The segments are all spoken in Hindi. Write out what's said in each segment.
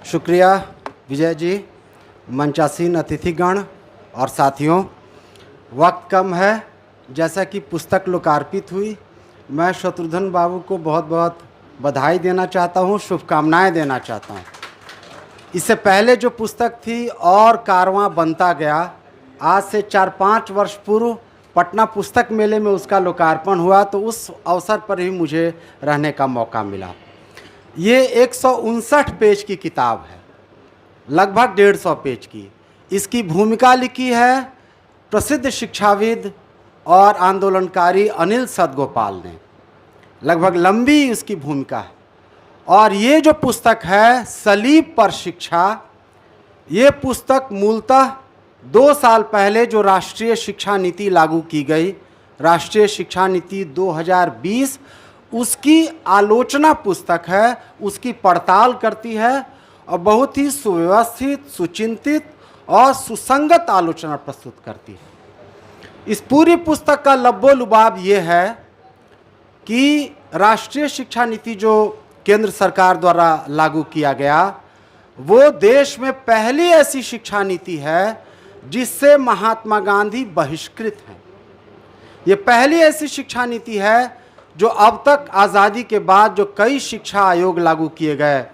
शुक्रिया विजय जी, मंचासीन अतिथिगण और साथियों। वक्त कम है, जैसा कि पुस्तक लोकार्पित हुई, मैं शत्रुघ्न बाबू को बहुत बहुत बधाई देना चाहता हूँ, शुभकामनाएं देना चाहता हूँ। इससे पहले जो पुस्तक थी और कारवां बनता गया, आज से 4-5 वर्ष पूर्व पटना पुस्तक मेले में उसका लोकार्पण हुआ, तो उस अवसर पर ही मुझे रहने का मौका मिला। ये 159 पेज की किताब है, लगभग 150 पेज की। इसकी भूमिका लिखी है प्रसिद्ध शिक्षाविद और आंदोलनकारी अनिल सदगोपाल ने। लगभग लंबी उसकी भूमिका है। और ये जो पुस्तक है सलीब पर शिक्षा, ये पुस्तक मूलतः 2 साल पहले जो राष्ट्रीय शिक्षा नीति लागू की गई, राष्ट्रीय शिक्षा नीति 2020, उसकी आलोचना पुस्तक है, उसकी पड़ताल करती है और बहुत ही सुव्यवस्थित, सुचिंतित और सुसंगत आलोचना प्रस्तुत करती है। इस पूरी पुस्तक का लब्बो लुबाब ये है कि राष्ट्रीय शिक्षा नीति जो केंद्र सरकार द्वारा लागू किया गया, वो देश में पहली ऐसी शिक्षा नीति है जिससे महात्मा गांधी बहिष्कृत हैं। ये पहली ऐसी शिक्षा नीति है जो अब तक आज़ादी के बाद जो कई शिक्षा आयोग लागू किए गए,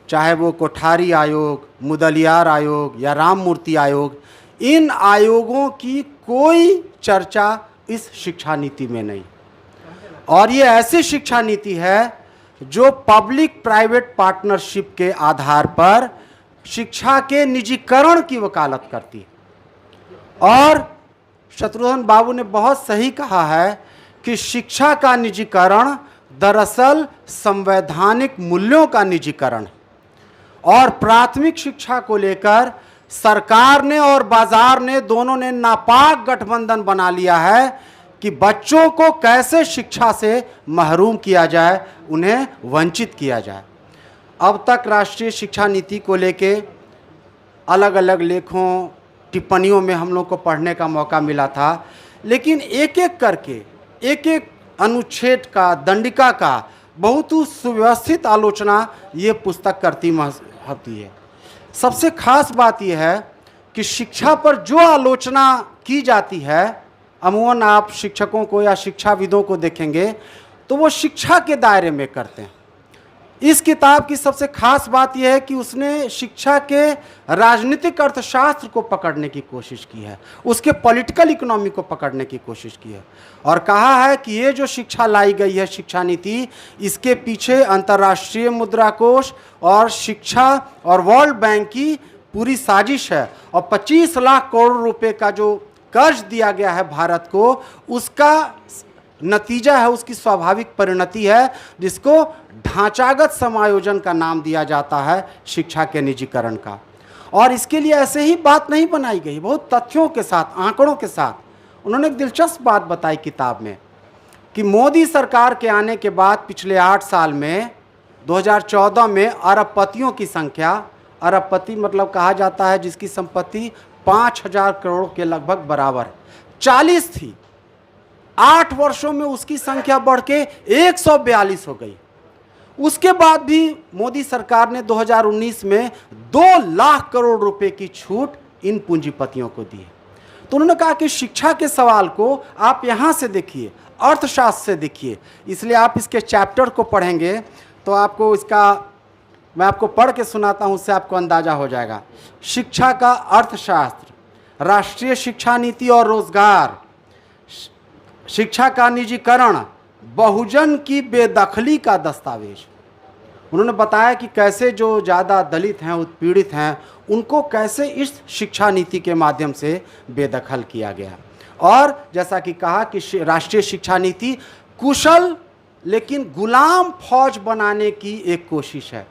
चाहे वो कोठारी आयोग, मुदलियार आयोग या राममूर्ति आयोग, इन आयोगों की कोई चर्चा इस शिक्षा नीति में नहीं। और ये ऐसी शिक्षा नीति है जो पब्लिक प्राइवेट पार्टनरशिप के आधार पर शिक्षा के निजीकरण की वकालत करती है। और शत्रुघ्न बाबू ने बहुत सही कहा है कि शिक्षा का निजीकरण दरअसल संवैधानिक मूल्यों का निजीकरण है। और प्राथमिक शिक्षा को लेकर सरकार ने और बाजार ने दोनों ने नापाक गठबंधन बना लिया है कि बच्चों को कैसे शिक्षा से महरूम किया जाए, उन्हें वंचित किया जाए। अब तक राष्ट्रीय शिक्षा नीति को लेके अलग अलग लेखों, टिप्पणियों में हम लोग को पढ़ने का मौका मिला था, लेकिन एक एक करके एक एक अनुच्छेद का, दंडिका का बहुत ही सुव्यवस्थित आलोचना ये पुस्तक करती होती है। सबसे खास बात यह है कि शिक्षा पर जो आलोचना की जाती है, अमूमन आप शिक्षकों को या शिक्षाविदों को देखेंगे तो वो शिक्षा के दायरे में करते हैं। इस किताब की सबसे खास बात यह है कि उसने शिक्षा के राजनीतिक अर्थशास्त्र को पकड़ने की कोशिश की है, उसके पॉलिटिकल इकोनॉमी को पकड़ने की कोशिश की है और कहा है कि ये जो शिक्षा लाई गई है, शिक्षा नीति, इसके पीछे अंतर्राष्ट्रीय मुद्रा कोष और शिक्षा और वर्ल्ड बैंक की पूरी साजिश है। और 25 लाख करोड़ रुपए का जो कर्ज दिया गया है भारत को, उसका नतीजा है, उसकी स्वाभाविक परिणति है, जिसको ढांचागत समायोजन का नाम दिया जाता है, शिक्षा के निजीकरण का। और इसके लिए ऐसे ही बात नहीं बनाई गई, बहुत तथ्यों के साथ, आंकड़ों के साथ। उन्होंने एक दिलचस्प बात बताई किताब में कि मोदी सरकार के आने के बाद पिछले 8 साल में 2014 में अरबपतियों की संख्या, अरबपति मतलब कहा जाता है जिसकी संपत्ति 5000 करोड़ के लगभग बराबर, 40 थी। 8 वर्षों में उसकी संख्या बढ़ के 142 हो गई। उसके बाद भी मोदी सरकार ने 2019 में 2 लाख करोड़ रुपए की छूट इन पूंजीपतियों को दी। तो उन्होंने कहा कि शिक्षा के सवाल को आप यहाँ से देखिए, अर्थशास्त्र से देखिए। इसलिए आप इसके चैप्टर को पढ़ेंगे तो आपको इसका, मैं आपको पढ़ के सुनाता हूँ, उससे आपको अंदाजा हो जाएगा। शिक्षा का अर्थशास्त्र, राष्ट्रीय शिक्षा नीति और रोजगार, शिक्षा का निजीकरण, बहुजन की बेदखली का दस्तावेज। उन्होंने बताया कि कैसे जो ज़्यादा दलित हैं, उत्पीड़ित हैं, उनको कैसे इस शिक्षा नीति के माध्यम से बेदखल किया गया। और जैसा कि कहा कि राष्ट्रीय शिक्षा नीति कुशल लेकिन गुलाम फौज बनाने की एक कोशिश है।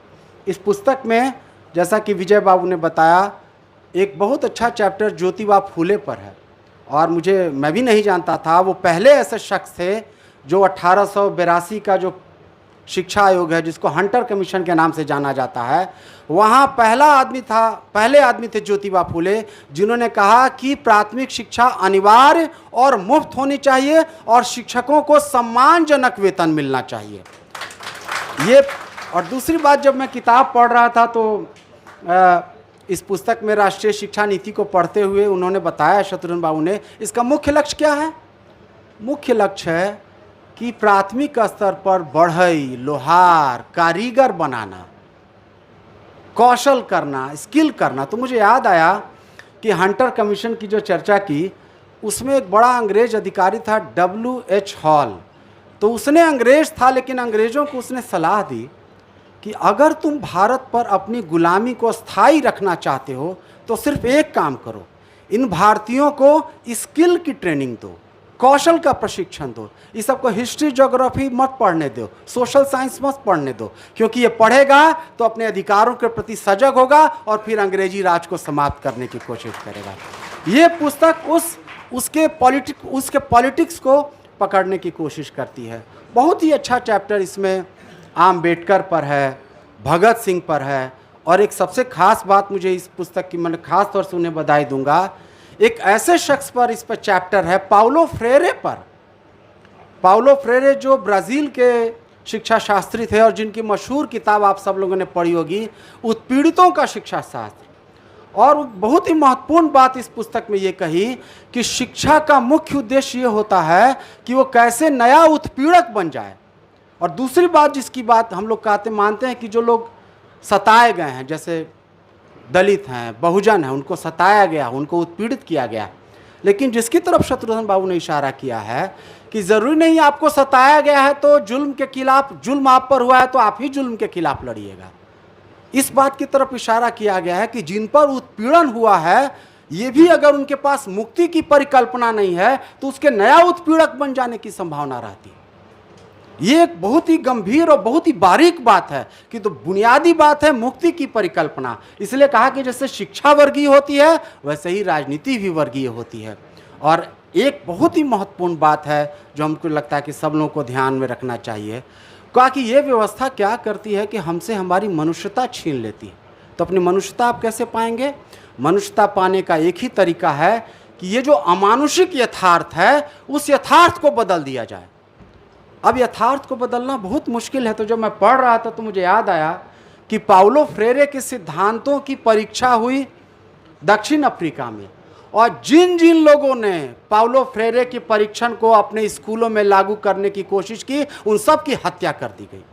इस पुस्तक में जैसा कि विजय बाबू ने बताया, एक बहुत अच्छा चैप्टर ज्योतिबा फूले पर है। और मैं भी नहीं जानता था, वो पहले ऐसे शख्स थे जो 1882 का जो शिक्षा आयोग है, जिसको हंटर कमीशन के नाम से जाना जाता है, वहाँ पहले आदमी थे ज्योतिबा फूले, जिन्होंने कहा कि प्राथमिक शिक्षा अनिवार्य और मुफ्त होनी चाहिए और शिक्षकों को सम्मानजनक वेतन मिलना चाहिए। ये और दूसरी बात, जब मैं किताब पढ़ रहा था तो इस पुस्तक में राष्ट्रीय शिक्षा नीति को पढ़ते हुए उन्होंने बताया, शत्रुघ्न बाबू ने, इसका मुख्य लक्ष्य क्या है? मुख्य लक्ष्य है कि प्राथमिक स्तर पर बढ़ई, लोहार, कारीगर बनाना, कौशल करना, स्किल करना। तो मुझे याद आया कि हंटर कमीशन की जो चर्चा की, उसमें एक बड़ा अंग्रेज अधिकारी था, W.H. हॉल। तो उसने अंग्रेज था, लेकिन अंग्रेज़ों को उसने सलाह दी कि अगर तुम भारत पर अपनी गुलामी को स्थायी रखना चाहते हो तो सिर्फ एक काम करो, इन भारतीयों को स्किल की ट्रेनिंग दो, कौशल का प्रशिक्षण दो। ये सबको हिस्ट्री, ज्योग्राफी मत पढ़ने दो, सोशल साइंस मत पढ़ने दो, क्योंकि ये पढ़ेगा तो अपने अधिकारों के प्रति सजग होगा और फिर अंग्रेजी राज को समाप्त करने की कोशिश करेगा। ये पुस्तक उसके पॉलिटिक्स को पकड़ने की कोशिश करती है। बहुत ही अच्छा चैप्टर इसमें आम्बेडकर पर है, भगत सिंह पर है, और एक सबसे खास बात मुझे इस पुस्तक की, मैंने खास तौर से उन्हें बधाई दूंगा, एक ऐसे शख्स पर इस पर चैप्टर है, पाउलो फ्रेरे पर। पाउलो फ्रेरे जो ब्राज़ील के शिक्षा शास्त्री थे और जिनकी मशहूर किताब आप सब लोगों ने पढ़ी होगी, उत्पीड़ितों का शिक्षा शास्त्र। और बहुत ही महत्वपूर्ण बात इस पुस्तक में ये कही कि शिक्षा का मुख्य उद्देश्य ये होता है कि वो कैसे नया उत्पीड़क बन जाए। और दूसरी बात, जिसकी बात हम लोग मानते हैं कि जो लोग सताए गए हैं, जैसे दलित हैं, बहुजन हैं, उनको सताया गया, उनको उत्पीड़ित किया गया, लेकिन जिसकी तरफ शत्रुघ्न बाबू ने इशारा किया है कि ज़रूरी नहीं आपको सताया गया है तो जुल्म के खिलाफ, जुल्म आप पर हुआ है तो आप ही जुल्म के खिलाफ लड़िएगा। इस बात की तरफ इशारा किया गया है कि जिन पर उत्पीड़न हुआ है, ये भी अगर उनके पास मुक्ति की परिकल्पना नहीं है तो उसके नया उत्पीड़क बन जाने की संभावना रहती है। ये एक बहुत ही गंभीर और बहुत ही बारीक बात है कि तो बुनियादी बात है मुक्ति की परिकल्पना। इसलिए कहा कि जैसे शिक्षा वर्गीय होती है वैसे ही राजनीति भी वर्गीय होती है। और एक बहुत ही महत्वपूर्ण बात है जो हमको लगता है कि सब लोगों को ध्यान में रखना चाहिए, कहा कि ये व्यवस्था क्या करती है कि हमसे हमारी मनुष्यता छीन लेती है। तो अपनी मनुष्यता आप कैसे पाएंगे? मनुष्यता पाने का एक ही तरीका है कि ये जो अमानुषिक यथार्थ है उस यथार्थ को बदल दिया जाए। अब यथार्थ को बदलना बहुत मुश्किल है। तो जब मैं पढ़ रहा था तो मुझे याद आया कि पाउलो फ्रेरे के सिद्धांतों की परीक्षा हुई दक्षिण अफ्रीका में, और जिन जिन लोगों ने पाउलो फ्रेरे के परीक्षण को अपने स्कूलों में लागू करने की कोशिश की, उन सब की हत्या कर दी गई।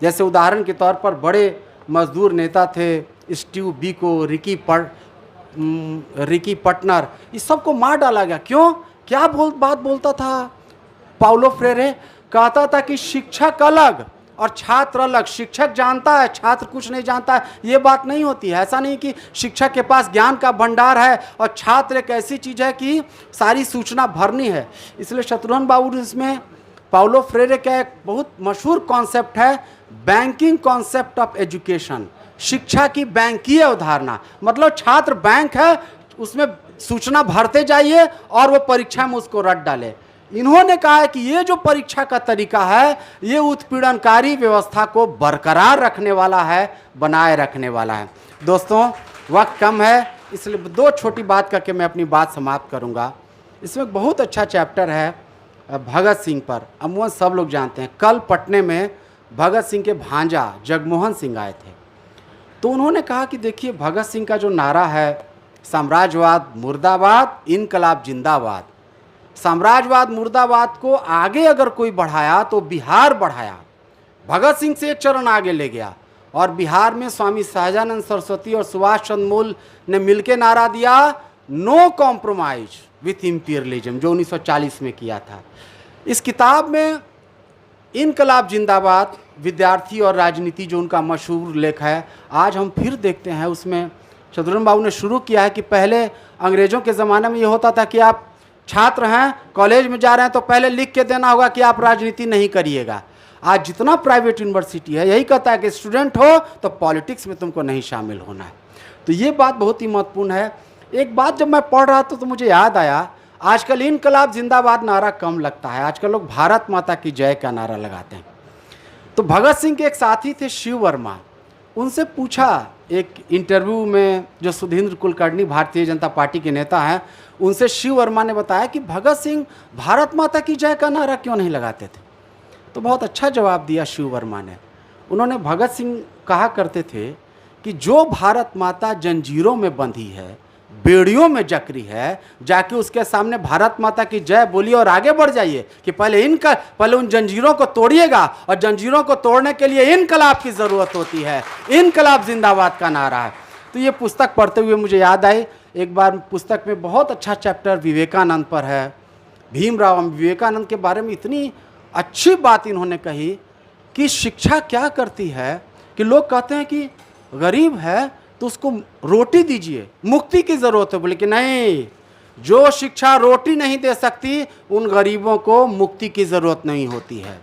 जैसे उदाहरण के तौर पर बड़े मजदूर नेता थे स्टीव बिको, रिकी पटनर, इस सबको मार डाला गया। क्यों? क्या बात बोलता था पाउलो फ्रेरे? कहता था कि शिक्षक अलग और छात्र अलग। शिक्षक जानता है, छात्र कुछ नहीं जानता है, ये बात नहीं होती है। ऐसा नहीं कि शिक्षक के पास ज्ञान का भंडार है और छात्र एक ऐसी चीज़ है कि सारी सूचना भरनी है। इसलिए शत्रुघ्न बाबू इसमें पाउलो फ्रेरे का एक बहुत मशहूर कॉन्सेप्ट है, बैंकिंग कॉन्सेप्ट ऑफ एजुकेशन, शिक्षा की बैंकीय अवधारणा। मतलब छात्र बैंक है, उसमें सूचना भरते जाइए और वो परीक्षा में उसको रट डाले। इन्होंने कहा है कि ये जो परीक्षा का तरीका है ये उत्पीड़नकारी व्यवस्था को बरकरार रखने वाला है, बनाए रखने वाला है। दोस्तों, वक्त कम है, इसलिए दो छोटी बात करके मैं अपनी बात समाप्त करूंगा। इसमें बहुत अच्छा चैप्टर है भगत सिंह पर। अमूमन सब लोग जानते हैं, कल पटने में भगत सिंह के भांजा जगमोहन सिंह आए थे। तो उन्होंने कहा कि देखिए, भगत सिंह का जो नारा है, साम्राज्यवाद मुर्दाबाद, इनकलाब जिंदाबाद। साम्राज्यवाद मुर्दाबाद को आगे अगर कोई बढ़ाया तो बिहार बढ़ाया, भगत सिंह से एक चरण आगे ले गया। और बिहार में स्वामी सहजानंद सरस्वती और सुभाष चंद्र बोस ने मिलकर नारा दिया, नो कॉम्प्रोमाइज विथ इंपीरियलिज्म, जो 1940 में किया था। इस किताब में इनकलाब जिंदाबाद, विद्यार्थी और राजनीति, जो उनका मशहूर लेख है, आज हम फिर देखते हैं। उसमें शत्रुघ्न बाबू ने शुरू किया है कि पहले अंग्रेज़ों के ज़माने में ये होता था कि आप छात्र हैं, कॉलेज में जा रहे हैं तो पहले लिख के देना होगा कि आप राजनीति नहीं करिएगा। आज जितना प्राइवेट यूनिवर्सिटी है यही कहता है कि स्टूडेंट हो तो पॉलिटिक्स में तुमको नहीं शामिल होना है। तो ये बात बहुत ही महत्वपूर्ण है। एक बात जब मैं पढ़ रहा था तो मुझे याद आया, आजकल इनकलाब जिंदाबाद नारा कम लगता है, आजकल लोग भारत माता की जय का नारा लगाते हैं। तो भगत सिंह के एक साथी थे शिव वर्मा, उनसे पूछा एक इंटरव्यू में, जो सुधींद्र कुलकर्णी भारतीय जनता पार्टी के नेता हैं, उनसे शिव वर्मा ने बताया कि भगत सिंह भारत माता की जय का नारा क्यों नहीं लगाते थे। तो बहुत अच्छा जवाब दिया शिव वर्मा ने। उन्होंने, भगत सिंह कहा करते थे कि जो भारत माता जंजीरों में बंधी है, बेड़ियों में जकड़ी है, जाके उसके सामने भारत माता की जय बोलिए और आगे बढ़ जाइए कि पहले उन जंजीरों को तोड़िएगा, और जंजीरों को तोड़ने के लिए इनकलाब की ज़रूरत होती है। इनकलाब जिंदाबाद का नारा है। तो ये पुस्तक पढ़ते हुए मुझे याद आई, एक बार पुस्तक में बहुत अच्छा चैप्टर विवेकानंद पर है। भीमराव विवेकानंद के बारे में इतनी अच्छी बात इन्होंने कही कि शिक्षा क्या करती है, कि लोग कहते हैं कि गरीब है तो उसको रोटी दीजिए, मुक्ति की ज़रूरत है। बोले कि नहीं, जो शिक्षा रोटी नहीं दे सकती उन गरीबों को मुक्ति की ज़रूरत नहीं होती है।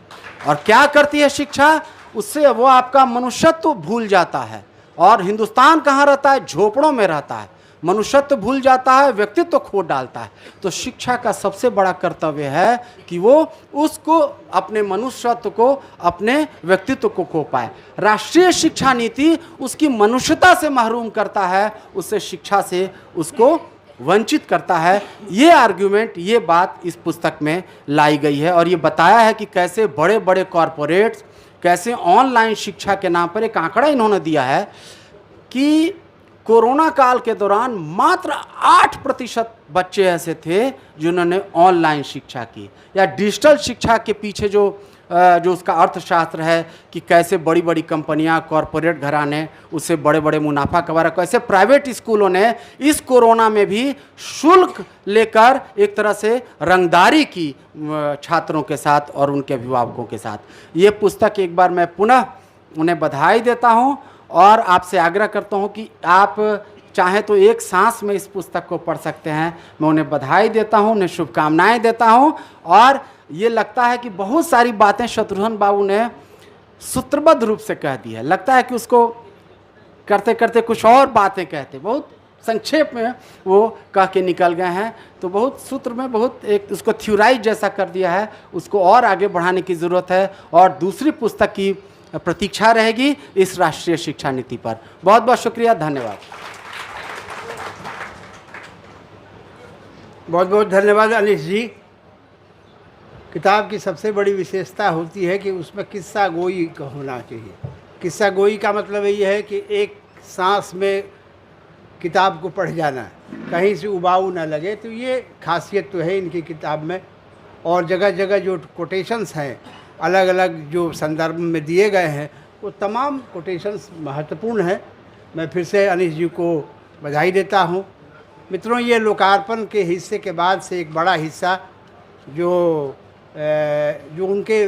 और क्या करती है शिक्षा? उससे वो आपका मनुष्यत्व भूल जाता है। और हिंदुस्तान कहाँ रहता है? झोपड़ों में रहता है। मनुष्यत्व भूल जाता है, व्यक्तित्व खो डालता है। तो शिक्षा का सबसे बड़ा कर्तव्य है कि वो उसको, अपने मनुष्यत्व को, अपने व्यक्तित्व को खो पाए। राष्ट्रीय शिक्षा नीति उसकी मनुष्यता से महरूम करता है, उससे शिक्षा से उसको वंचित करता है। ये आर्ग्यूमेंट, ये बात इस पुस्तक में लाई गई है। और ये बताया है कि कैसे बड़े बड़े कॉरपोरेट्स, कैसे ऑनलाइन शिक्षा के नाम पर, एक आंकड़ा इन्होंने दिया है कि कोरोना काल के दौरान मात्र 8% बच्चे ऐसे थे जिन्होंने ऑनलाइन शिक्षा की, या डिजिटल शिक्षा के पीछे जो उसका अर्थशास्त्र है कि कैसे बड़ी बड़ी कंपनियां, कॉरपोरेट घराने उससे बड़े बड़े मुनाफा कमा रहे, कैसे प्राइवेट स्कूलों ने इस कोरोना में भी शुल्क लेकर एक तरह से रंगदारी की छात्रों के साथ और उनके अभिभावकों के साथ। ये पुस्तक एक बार मैं पुनः उन्हें बधाई देता हूँ और आपसे आग्रह करता हूँ कि आप चाहें तो एक सांस में इस पुस्तक को पढ़ सकते हैं। मैं उन्हें बधाई देता हूँ, उन्हें शुभकामनाएं देता हूँ। और ये लगता है कि बहुत सारी बातें शत्रुघ्न बाबू ने सूत्रबद्ध रूप से कह दी है। लगता है कि उसको करते करते कुछ और बातें कहते, बहुत संक्षेप में वो कह के निकल गए हैं। तो बहुत सूत्र में बहुत एक उसको थ्योराइज जैसा कर दिया है, उसको और आगे बढ़ाने की ज़रूरत है। और दूसरी पुस्तक की प्रतीक्षा रहेगी इस राष्ट्रीय शिक्षा नीति पर। बहुत बहुत शुक्रिया, धन्यवाद। बहुत बहुत धन्यवाद अनिश जी। किताब की सबसे बड़ी विशेषता होती है कि उसमें किस्सा गोई का होना चाहिए। किस्सा गोई का मतलब ये है कि एक सांस में किताब को पढ़ जाना, कहीं से उबाऊ ना लगे। तो ये खासियत तो है इनकी किताब में। और जगह जगह जो कोटेशंस हैं, अलग अलग जो संदर्भ में दिए गए हैं, वो तमाम कोटेशंस महत्वपूर्ण हैं। मैं फिर से अनिश जी को बधाई देता हूँ। मित्रों, ये लोकार्पण के हिस्से के बाद से एक बड़ा हिस्सा जो उनके